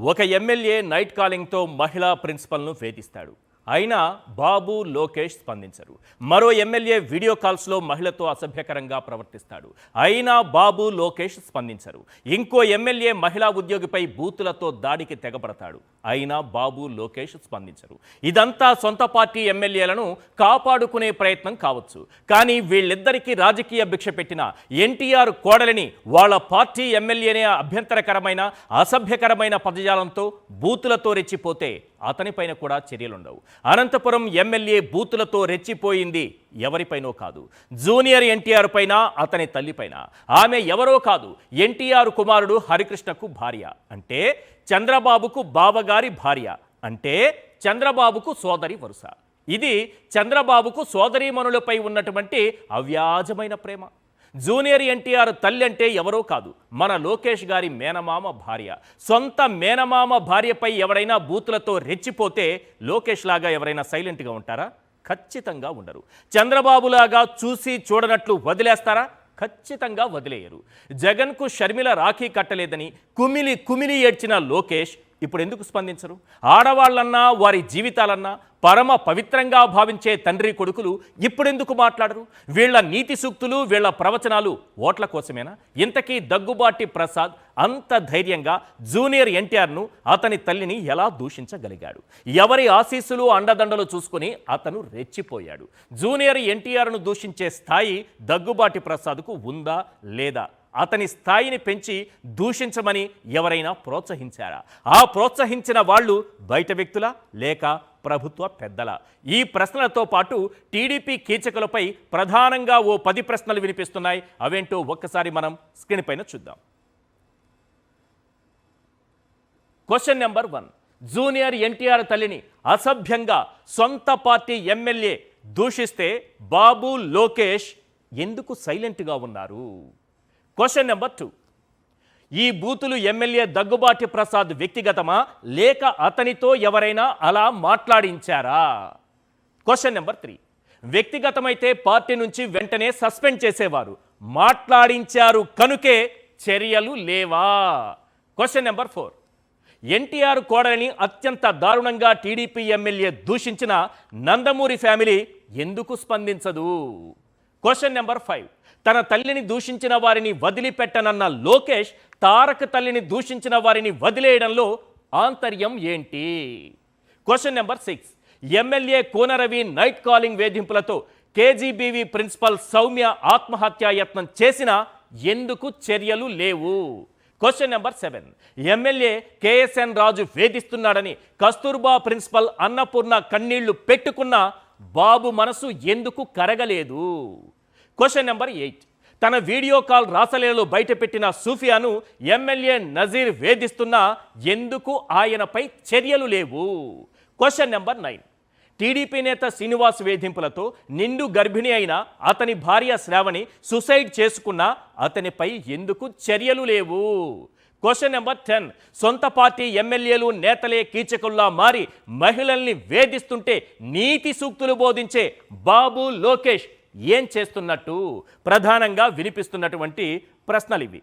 ఒక MLA night కాలింగ్తో మహిళా ప్రిన్సిపల్ను వేధిస్తాడు. అయినా బాబు లోకేష్ స్పందించరు. మరో ఎమ్మెల్యే వీడియో కాల్స్లో మహిళతో అసభ్యకరంగా ప్రవర్తిస్తాడు. అయినా బాబు లోకేష్ స్పందించరు. ఇంకో ఎమ్మెల్యే మహిళా ఉద్యోగిపై బూతులతో దాడికి తెగబడతాడు. అయినా బాబు లోకేష్ స్పందించరు. ఇదంతా సొంత పార్టీ ఎమ్మెల్యేలను కాపాడుకునే ప్రయత్నం కావచ్చు. కానీ వీళ్ళిద్దరికీ రాజకీయ భిక్ష పెట్టిన ఎన్టీఆర్ కోడలిని వాళ్ళ పార్టీ ఎమ్మెల్యేనే అభ్యంతరకరమైన అసభ్యకరమైన పదజాలంతో బూతులతో రెచ్చిపోతే అతనిపైన కూడా చర్యలుండవు. అనంతపురం ఎమ్మెల్యే బూతులతో రెచ్చిపోయింది ఎవరిపైనో కాదు, జూనియర్ ఎన్టీఆర్ పైన, అతని తల్లిపైన. ఆమె ఎవరో కాదు, ఎన్టీఆర్ కుమారుడు హరికృష్ణకు భార్య. అంటే చంద్రబాబుకు బావగారి భార్య. అంటే చంద్రబాబుకు సోదరి వరుస. ఇది చంద్రబాబుకు సోదరీమణులపై ఉన్నటువంటి అవ్యాజమైన ప్రేమ. జూనియర్ ఎన్టీఆర్ తల్లి అంటే ఎవరో కాదు, మన లోకేష్ గారి మేనమామ భార్య. సొంత మేనమామ భార్యపై ఎవరైనా బూతులతో రెచ్చిపోతే లోకేష్ లాగా ఎవరైనా సైలెంట్గా ఉంటారా? ఖచ్చితంగా ఉండరు. చంద్రబాబులాగా చూసి చూడనట్లు వదిలేస్తారా? ఖచ్చితంగా వదిలేయరు. జగన్కు షర్మిల రాఖీ కట్టలేదని కుమిలి కుమిలి ఏడ్చిన లోకేష్ ఇప్పుడు ఎందుకు స్పందించరు? ఆడవాళ్ళన్నా వారి జీవితాలన్నా పరమ పవిత్రంగా భావించే తండ్రి కొడుకులు ఇప్పుడెందుకు మాట్లాడరు? వీళ్ల నీతి సూక్తులు, వీళ్ల ప్రవచనాలు ఓట్ల కోసమేనా? ఇంతకీ దగ్గుబాటి ప్రసాద్ అంత ధైర్యంగా జూనియర్ ఎన్టీఆర్ను, అతని తల్లిని ఎలా దూషించగలిగాడు? ఎవరి ఆశీస్సులు అండదండలు చూసుకుని అతను రెచ్చిపోయాడు. జూనియర్ ఎన్టీఆర్ను దూషించే స్థాయి దగ్గుబాటి ప్రసాద్కు ఉందా లేదా? అతని స్థాయిని పెంచి దూషించమని ఎవరైనా ప్రోత్సహించారా? ఆ ప్రోత్సహించిన వాళ్ళు బయట వ్యక్తులా లేక ప్రభుత్వ పెద్దల? ఈ ప్రశ్నలతో పాటు టీడీపీ కీచకులపై ప్రధానంగా ఓ 10 ప్రశ్నలు వినిపిస్తున్నాయి. అవేంటో ఒక్కసారి మనం స్క్రీన్ పైన చూద్దాం. Question number 1. జూనియర్ ఎన్టీఆర్ తల్లిని అసభ్యంగా సొంత పార్టీ ఎమ్మెల్యే దూషిస్తే బాబు లోకేష్ ఎందుకు సైలెంట్గా ఉన్నారు? Question number 2. ఈ బూతులు ఎమ్మెల్యే దగ్గుబాటి ప్రసాద్ వ్యక్తిగతమా లేక అతనితో ఎవరైనా అలా మాట్లాడించారా? Question number 3. వ్యక్తిగతమైతే పార్టీ నుంచి వెంటనే సస్పెండ్ చేసేవారు, మాట్లాడించారు కనుకే చర్యలు లేవా? Question number 4. ఎన్టీఆర్ కోడలిని అత్యంత దారుణంగా టీడీపీ ఎమ్మెల్యే దూషించిన నందమూరి ఫ్యామిలీ ఎందుకు స్పందించదు? Question number 5. తన తల్లిని దూషించిన వారిని వదిలిపెట్టనన్న లోకేష్ తారక తల్లిని దూషించిన వారిని వదిలేయడంలో ఆంతర్యం ఏంటి? Question number 6. MLA కోనరవి night calling వేధింపులతో KGBV principal Soumya ఆత్మహత్యాయత్నం చేసినా ఎందుకు చర్యలు లేవు? Question number 7. ఎమ్మెల్యే కేఎస్ఎన్ రాజు వేధిస్తున్నాడని కస్తూర్బా ప్రిన్సిపల్ అన్నపూర్ణ కన్నీళ్లు పెట్టుకున్నా బాబు మనసు ఎందుకు కరగలేదు? Question number 8. తన వీడియో కాల్ రాసలీలలో బయటపెట్టిన సూఫియాను ఎమ్మెల్యే నజీర్ వేధిస్తున్నా ఎందుకు ఆయనపై చర్యలు లేవు? Question number 9. టీడీపీ నేత శ్రీనివాస్ వేధింపులతో నిండు గర్భిణి అయిన అతని భార్య శ్రావణి సూసైడ్ చేసుకున్నా అతనిపై ఎందుకు చర్యలు లేవు? Question number 10. సొంత పార్టీ ఎమ్మెల్యేలు నేతలే కీచకుల్లా మారి మహిళల్ని వేధిస్తుంటే నీతి సూక్తులు బోధించే బాబు లోకేష్ ఏం చేస్తున్నట్టు? ప్రధానంగా వినిపిస్తున్నటువంటి ప్రశ్నలు ఇవి.